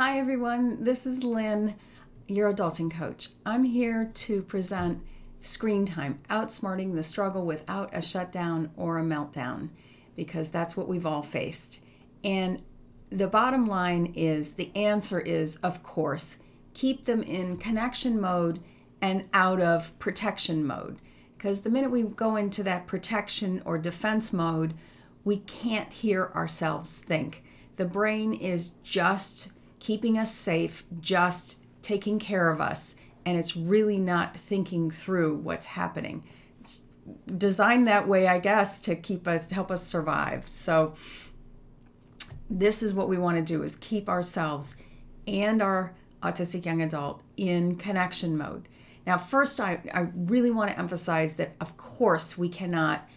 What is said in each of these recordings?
Hi everyone, this is Lynn, your adulting coach. I'm here to present Screen Time, outsmarting the struggle without a shutdown or a meltdown, because that's what we've all faced. And the bottom line is, the answer is, of course, keep them in connection mode and out of protection mode. Because the minute we go into that protection or defense mode, we can't hear ourselves think. The brain is just keeping us safe, just taking care of us, and it's really not thinking through what's happening. It's designed that way, I guess, to help us survive. So this is what we want to do, is keep ourselves and our autistic young adult in connection mode. Now, first, I really want to emphasize that, of course, we cannot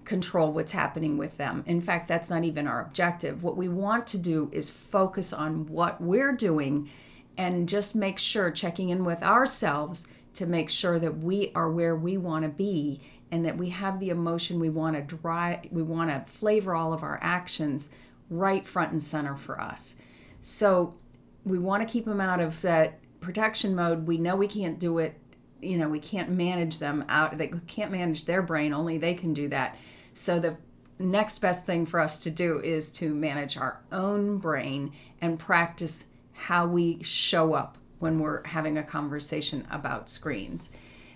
control what's happening with them. In fact, that's not even our objective. What we want to do is focus on what we're doing and just make sure, checking in with ourselves to make sure that we are where we want to be and that we have the emotion we want to drive, we want to flavor all of our actions right front and center for us. So we want to keep them out of that protection mode. We know we can't do it. We can't manage them out. They can't manage their brain. Only they can do that. So the next best thing for us to do is to manage our own brain and practice how we show up when we're having a conversation about screens.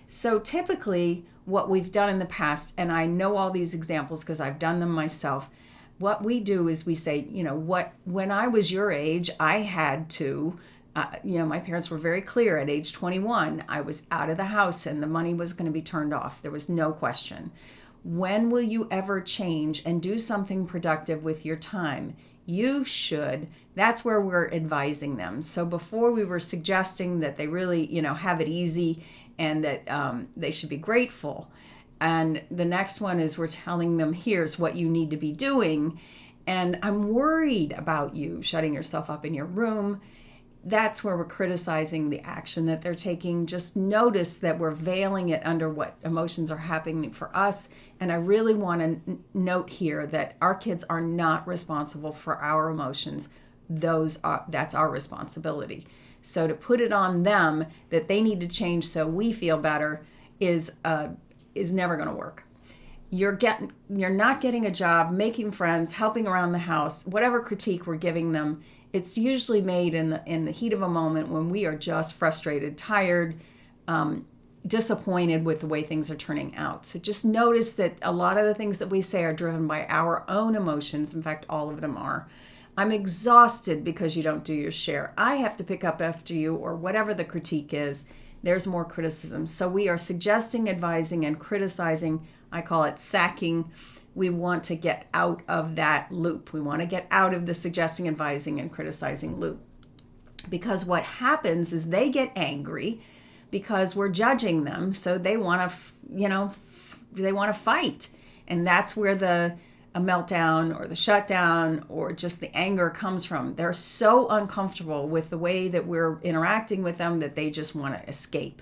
So typically what we've done in the past, and I know all these examples because I've done them myself, what we do is we say, when I was your age, I had to, my parents were very clear at age 21, I was out of the house and the money was going to be turned off. There was no question. When will you ever change and do something productive with your time? You should. That's where we're advising them. So before we were suggesting that they really, have it easy and that they should be grateful. And the next one is we're telling them, here's what you need to be doing. And I'm worried about you shutting yourself up in your room. That's where we're criticizing the action that they're taking. Just notice that we're veiling it under what emotions are happening for us. And I really want to note here that our kids are not responsible for our emotions. That's our responsibility. So to put it on them that they need to change so we feel better is never going to work. You're not getting a job, making friends, helping around the house, whatever critique we're giving them. It's usually made in the heat of a moment when we are just frustrated, tired, disappointed with the way things are turning out. So just notice that a lot of the things that we say are driven by our own emotions. In fact, all of them are. I'm exhausted because you don't do your share. I have to pick up after you, or whatever the critique is. There's more criticism. So we are suggesting, advising, and criticizing. I call it sacking. We want to get out of that loop. We want to get out of the suggesting, advising, and criticizing loop. Because what happens is they get angry because we're judging them, so they want to fight. And that's where a meltdown or the shutdown or just the anger comes from. They're so uncomfortable with the way that we're interacting with them that they just want to escape.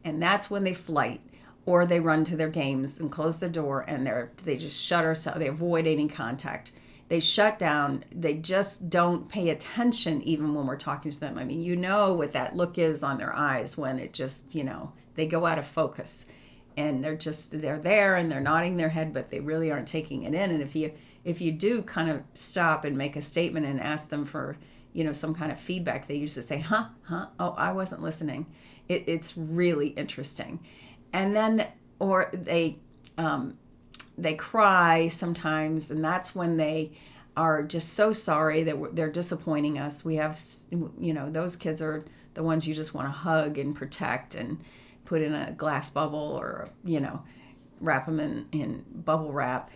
And that's when they flight. Or they run to their games and close the door and they just shut ourselves. They avoid any contact. They shut down. They just don't pay attention even when we're talking to them. I mean, what that look is on their eyes when it just, they go out of focus. And they're there and they're nodding their head, but they really aren't taking it in. And if you do kind of stop and make a statement and ask them for, some kind of feedback, they usually say, oh, I wasn't listening. It's really interesting. And then, or they cry sometimes, and that's when they are just so sorry that they're disappointing us. We have, those kids are the ones you just want to hug and protect and put in a glass bubble or, wrap them in bubble wrap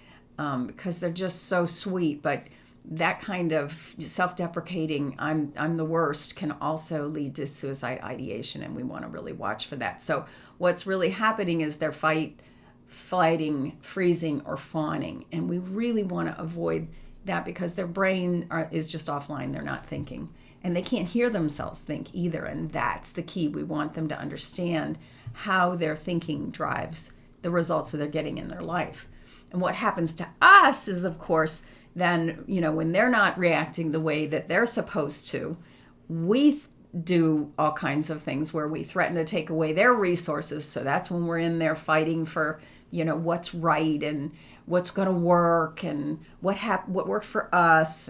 because they're just so sweet. But that kind of self-deprecating, I'm the worst, can also lead to suicide ideation, and we want to really watch for that. So what's really happening is they're fighting, freezing, or fawning, and we really want to avoid that because their brain is just offline. They're not thinking, and they can't hear themselves think either, and that's the key. We want them to understand how their thinking drives the results that they're getting in their life. And what happens to us is, of course, then, when they're not reacting the way that they're supposed to, we do all kinds of things where we threaten to take away their resources. So that's when we're in there fighting for, what's right and what's going to work and what worked for us,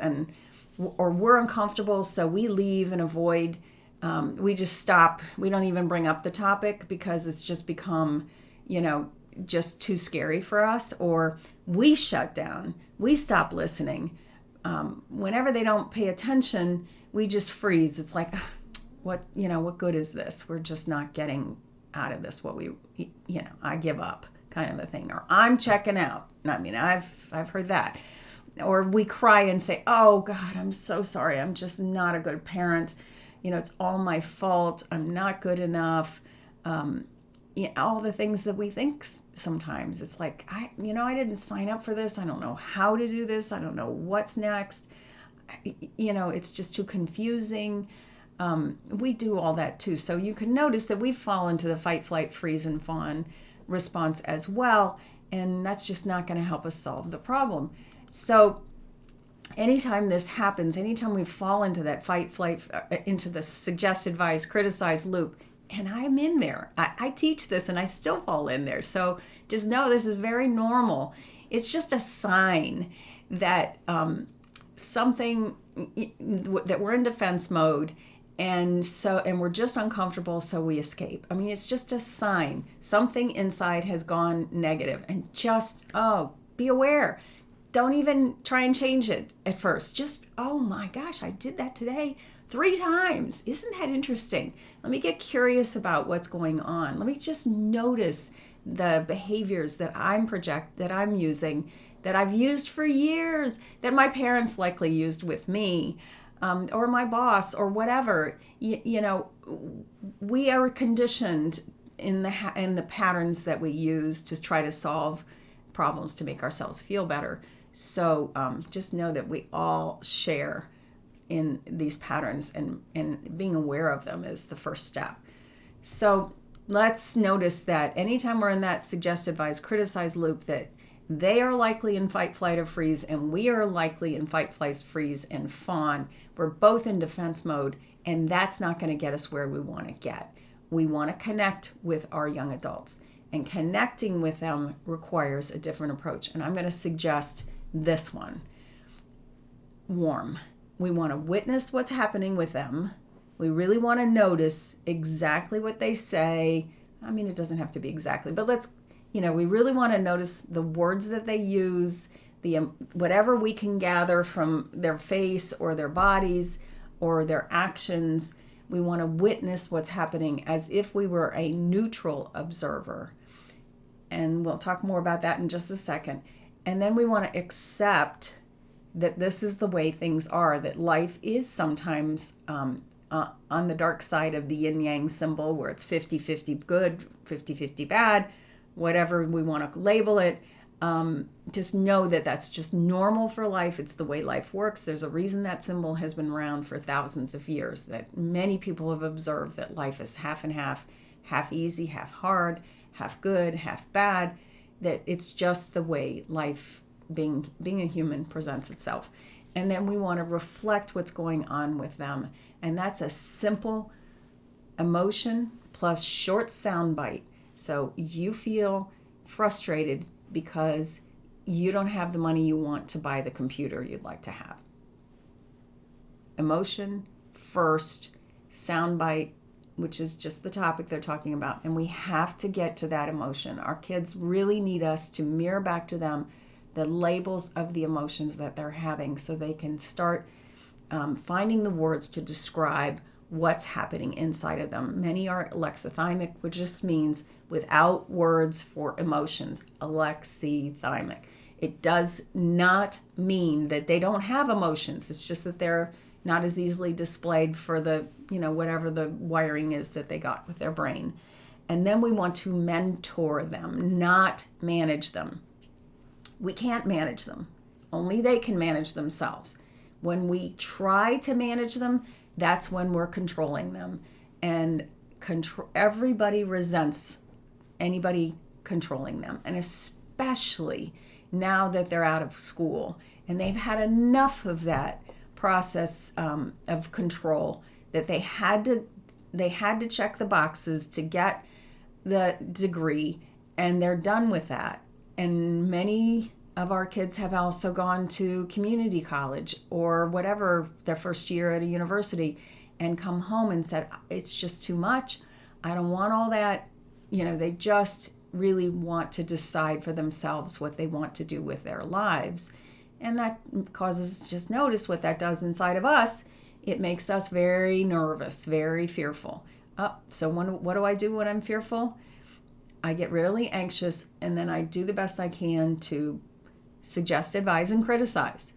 or we're uncomfortable, so we leave and avoid. We just stop. We don't even bring up the topic because it's just become, just too scary for us, or we shut down. We stop listening. Whenever they don't pay attention, we just freeze. It's like, what good is this? We're just not getting out of this what I give up, kind of a thing, or I'm checking out. I mean, I've heard that. Or we cry and say, oh God, I'm so sorry. I'm just not a good parent. It's all my fault. I'm not good enough. All the things that we think sometimes. It's like, I didn't sign up for this. I don't know how to do this. I don't know what's next. It's just too confusing. We do all that too. So you can notice that we fall into the fight, flight, freeze, and fawn response as well. And that's just not going to help us solve the problem. So anytime this happens, anytime we fall into that fight, flight, into the suggest, advise, criticize loop, and I'm in there. I teach this and I still fall in there. So just know this is very normal. It's just a sign that something, that we're in defense mode, and we're just uncomfortable, so we escape. I mean, it's just a sign. Something inside has gone negative, and just, be aware. Don't even try and change it at first. Just, oh my gosh, I did that today 3 times. Isn't that interesting? Let me get curious about what's going on. Let me just notice the behaviors that I'm using, that I've used for years, that my parents likely used with me, or my boss, or whatever. We are conditioned in the patterns that we use to try to solve problems to make ourselves feel better. So just know that we all share in these patterns, and being aware of them is the first step. So let's notice that anytime we're in that suggest, advise, criticize loop, that they are likely in fight, flight, or freeze, and we are likely in fight, flight, freeze, and fawn. We're both in defense mode, and that's not going to get us where we want to get. We want to connect with our young adults, and connecting with them requires a different approach. And I'm going to suggest this one. W.A.R.M. We want to witness what's happening with them. We really want to notice exactly what they say. I mean, it doesn't have to be exactly, but we really want to notice the words that they use, whatever we can gather from their face or their bodies or their actions. We want to witness what's happening as if we were a neutral observer. And we'll talk more about that in just a second. And then we want to accept that this is the way things are, that life is sometimes on the dark side of the yin-yang symbol, where it's 50-50 good, 50-50 bad, whatever we want to label it. Just know that that's just normal for life. It's the way life works. There's a reason that symbol has been around for thousands of years, that many people have observed that life is half and half, half easy, half hard, half good, half bad, that it's just the way life, being a human, presents itself. And then we want to reflect what's going on with them. And that's a simple emotion plus short sound bite. So you feel frustrated because you don't have the money you want to buy the computer you'd like to have. Emotion first, sound bite, which is just the topic they're talking about. And we have to get to that emotion. Our kids really need us to mirror back to them the labels of the emotions that they're having, so they can start finding the words to describe what's happening inside of them. Many are alexithymic, which just means without words for emotions. Alexithymic. It does not mean that they don't have emotions. It's just that they're not as easily displayed for the, whatever the wiring is that they got with their brain. And then we want to mentor them, not manage them. We can't manage them. Only they can manage themselves. When we try to manage them, that's when we're controlling them. And everybody resents anybody controlling them. And especially now that they're out of school and they've had enough of that process of control, that they had to check the boxes to get the degree, and they're done with that. And many of our kids have also gone to community college or whatever, their first year at a university, and come home and said, it's just too much. I don't want all that. They just really want to decide for themselves what they want to do with their lives. And that causes, just notice what that does inside of us. It makes us very nervous, very fearful. So what do I do when I'm fearful? I get really anxious, and then I do the best I can to suggest, advise, and criticize.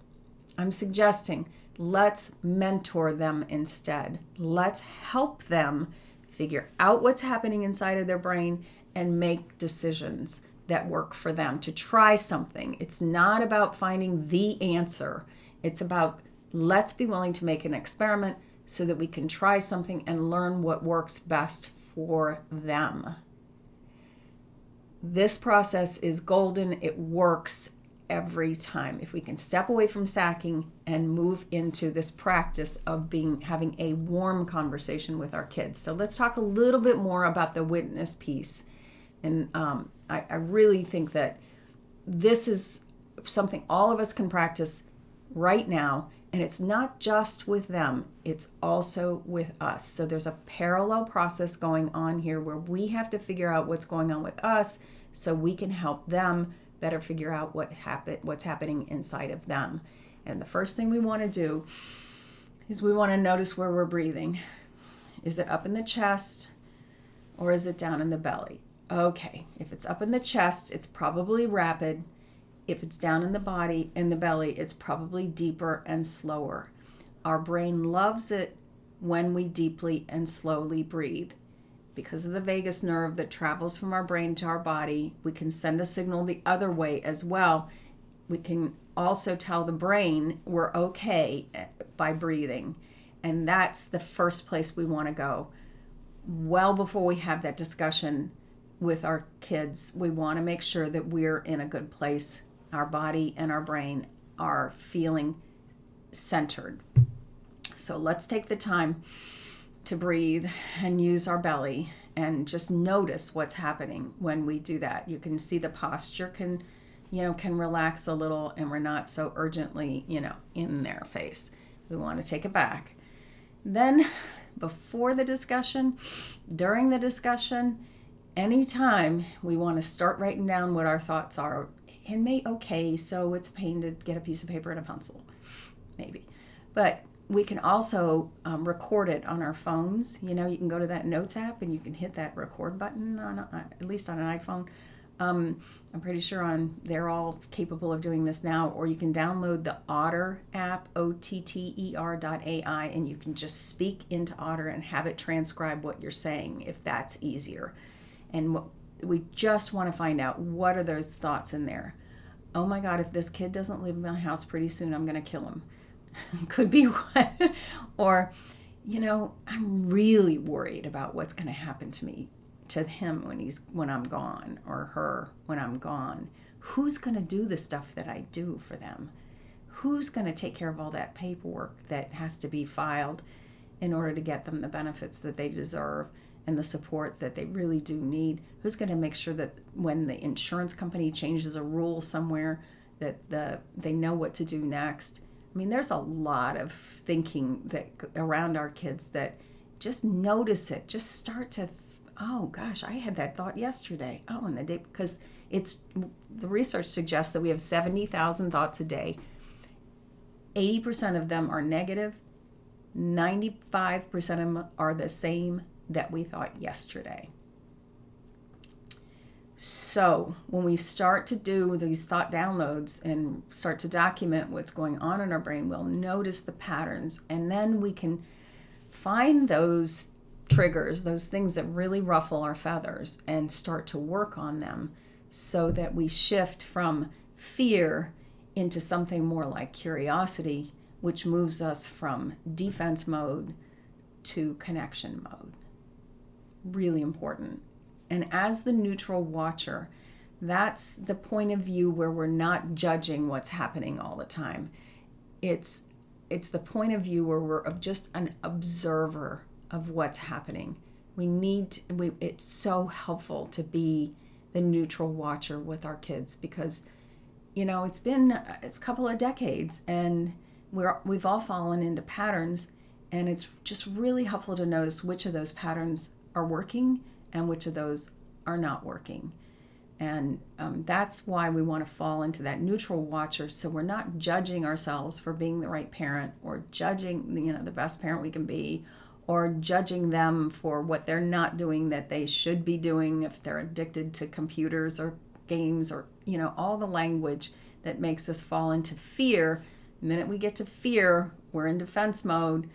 I'm suggesting, let's mentor them instead. Let's help them figure out what's happening inside of their brain and make decisions that work for them, to try something. It's not about finding the answer. It's about, let's be willing to make an experiment so that we can try something and learn what works best for them. This process is golden. It works every time. If we can step away from sacking and move into this practice of having a warm conversation with our kids. So let's talk a little bit more about the witness piece. And I really think that this is something all of us can practice right now. And it's not just with them, it's also with us. So there's a parallel process going on here where we have to figure out what's going on with us so we can help them better figure out what's happening inside of them. And the first thing we want to do is we want to notice where we're breathing. Is it up in the chest or is it down in the belly? Okay, if it's up in the chest, it's probably rapid. If it's down in the belly, it's probably deeper and slower. Our brain loves it when we deeply and slowly breathe. Because of the vagus nerve that travels from our brain to our body, we can send a signal the other way as well. We can also tell the brain we're okay by breathing. And that's the first place we want to go. Well before we have that discussion with our kids, we want to make sure that we're in a good place. Our body and our brain are feeling centered. So let's take the time to breathe and use our belly and just notice what's happening when we do that. You can see the posture can relax a little, and we're not so urgently, in their face. We want to take it back. Then before the discussion, during the discussion, anytime we want to start writing down what our thoughts are. So it's a pain to get a piece of paper and a pencil, maybe. But we can also record it on our phones. You can go to that Notes app and you can hit that record button at least on an iPhone. I'm pretty sure they're all capable of doing this now. Or you can download the Otter app, OTTER.ai, and you can just speak into Otter and have it transcribe what you're saying if that's easier. And we just want to find out, what are those thoughts in there? Oh my God, if this kid doesn't leave my house pretty soon, I'm going to kill him. Could be one. Or, I'm really worried about what's going to happen to him when I'm gone, or her when I'm gone. Who's going to do the stuff that I do for them? Who's going to take care of all that paperwork that has to be filed in order to get them the benefits that they deserve and the support that they really do need? Who's going to make sure that when the insurance company changes a rule somewhere, that they know what to do next? I mean, there's a lot of thinking around our kids that just notice it. Just start to, oh gosh, I had that thought yesterday. Oh, and the day, because the research suggests that we have 70,000 thoughts a day. 80% of them are negative. 95% of them are the same that we thought yesterday. So when we start to do these thought downloads and start to document what's going on in our brain, we'll notice the patterns, and then we can find those triggers, those things that really ruffle our feathers, and start to work on them so that we shift from fear into something more like curiosity, which moves us from defense mode to connection mode. Really important. And as the neutral watcher, that's the point of view where we're not judging what's happening all the time. It's it's the point of view where we're just an observer of what's happening. It's so helpful to be the neutral watcher with our kids, because it's been a couple of decades and we've all fallen into patterns, and it's just really helpful to notice which of those patterns are working and which of those are not working. And that's why we want to fall into that neutral watcher, so we're not judging ourselves for being the right parent, or judging the best parent we can be, or judging them for what they're not doing that they should be doing, if they're addicted to computers or games, or all the language that makes us fall into fear. The minute we get to fear, we're in defense mode.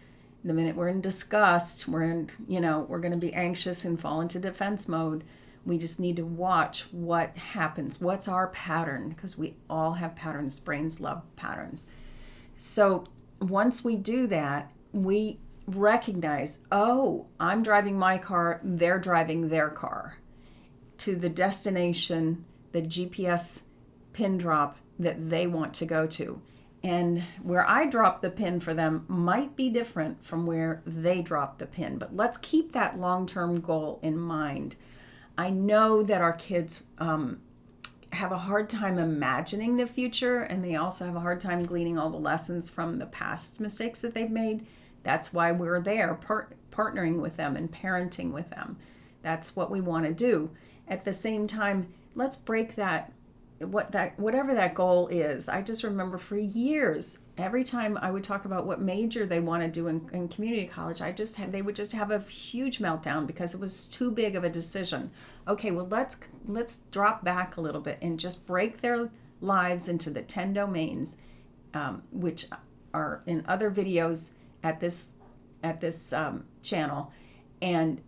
The minute we're in disgust, we're going to be anxious and fall into defense mode. We just need to watch what happens. What's our pattern? Because we all have patterns. Brains love patterns. So once we do that, we recognize, oh, I'm driving my car, they're driving their car to the destination, the GPS pin drop that they want to go to. And where I drop the pin for them might be different from where they drop the pin. But let's keep that long-term goal in mind. I know that our kids have a hard time imagining the future, and they also have a hard time gleaning all the lessons from the past mistakes that they've made. That's why we're there, partnering with them and parenting with them. That's what we want to do. At the same time, let's break whatever that goal is. I just remember for years, every time I would talk about what major they want to do in community college, they would just have a huge meltdown because it was too big of a decision. Okay, well, let's drop back a little bit and just break their lives into the 10 domains, which are in other videos at this channel, and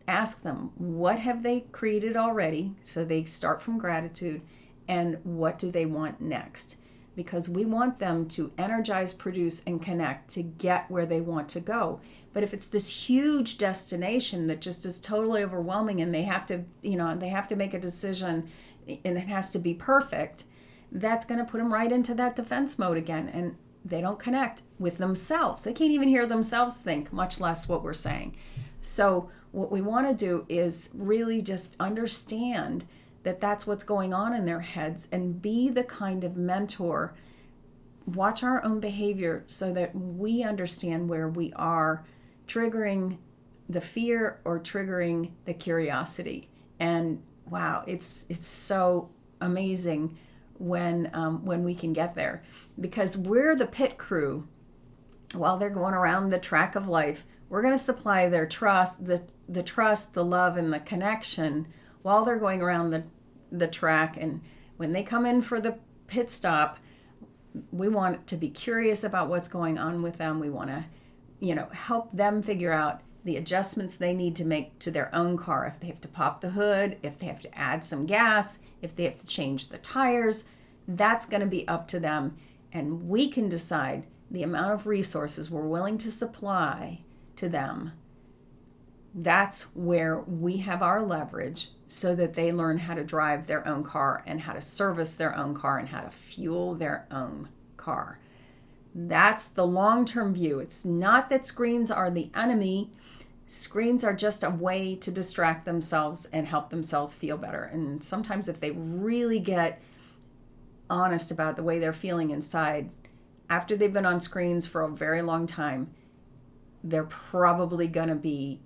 ask them, what have they created already? So they start from gratitude, and what do they want next? Because we want them to energize, produce, and connect to get where they want to go. But if it's this huge destination that just is totally overwhelming, and they have to make a decision, and it has to be perfect, that's going to put them right into that defense mode again, and they don't connect with themselves. They can't even hear themselves think, much less what we're saying. So what we want to do is really just understand that that's what's going on in their heads, and be the kind of mentor. Watch our own behavior so that we understand where we are triggering the fear or triggering the curiosity. And wow, it's so amazing when we can get there, because we're the pit crew. While they're going around the track of life, we're going to supply their trust, the trust, the love, and the connection while they're going around the track. And when they come in for the pit stop, we want to be curious about what's going on with them. We want to, help them figure out the adjustments they need to make to their own car. If they have to pop the hood, if they have to add some gas, if they have to change the tires, that's going to be up to them. And we can decide the amount of resources we're willing to supply to them. That's where we have our leverage, so that they learn how to drive their own car, and how to service their own car, and how to fuel their own car. That's the long-term view. It's not that screens are the enemy. Screens are just a way to distract themselves and help themselves feel better. And sometimes if they really get honest about the way they're feeling inside, after they've been on screens for a very long time, they're probably going to be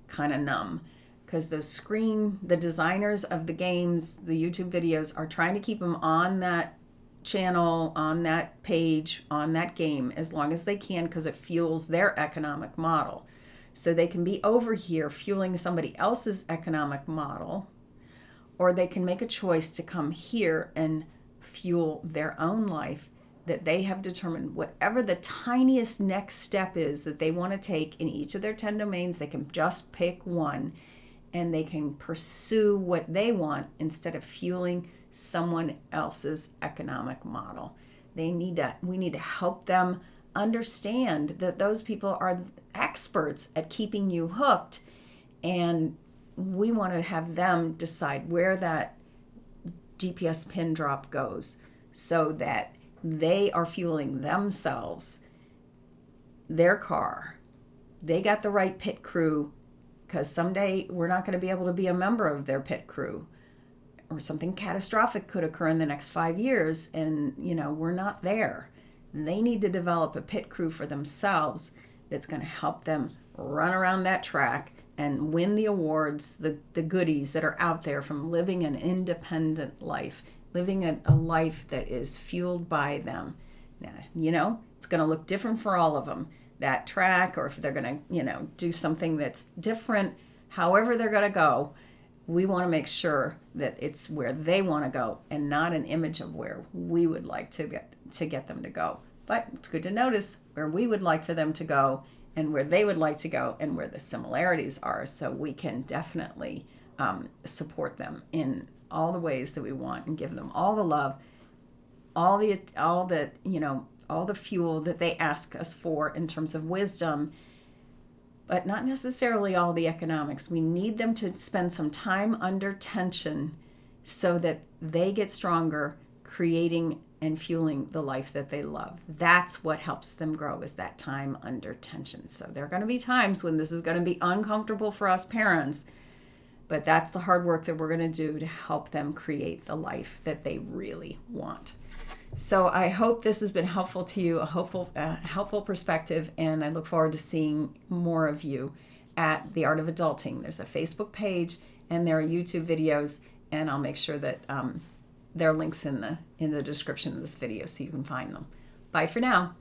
kind of numb, because the designers of the games, the YouTube videos, are trying to keep them on that channel, on that page, on that game as long as they can, because it fuels their economic model. So they can be over here fueling somebody else's economic model, or they can make a choice to come here and fuel their own life that they have determined. Whatever the tiniest next step is that they want to take in each of their 10 domains, they can just pick one, and they can pursue what they want instead of fueling someone else's economic model. We need to help them understand that those people are experts at keeping you hooked, and we want to have them decide where that GPS pin drop goes, so that they are fueling themselves their car. They got the right pit crew, because someday we're not going to be able to be a member of their pit crew, or something catastrophic could occur in the next 5 years and, we're not there. They need to develop a pit crew for themselves that's going to help them run around that track and win the awards, the goodies that are out there from living an independent life, living a life that is fueled by them. Now, it's going to look different for all of them, that track, or if they're going to, do something that's different, however they're going to go, we want to make sure that it's where they want to go and not an image of where we would like to get them to go. But it's good to notice where we would like for them to go and where they would like to go and where the similarities are, so we can definitely support them in all the ways that we want and give them all the love, all the fuel that they ask us for in terms of wisdom, but not necessarily all the economics. We need them to spend some time under tension so that they get stronger, creating and fueling the life that they love. That's what helps them grow, is that time under tension. So there are going to be times when this is going to be uncomfortable for us parents, but that's the hard work that we're going to do to help them create the life that they really want. So I hope this has been helpful to you, a helpful perspective, and I look forward to seeing more of you at The Art of Adulting. There's a Facebook page and there are YouTube videos, and I'll make sure that there are links in the description of this video so you can find them. Bye for now.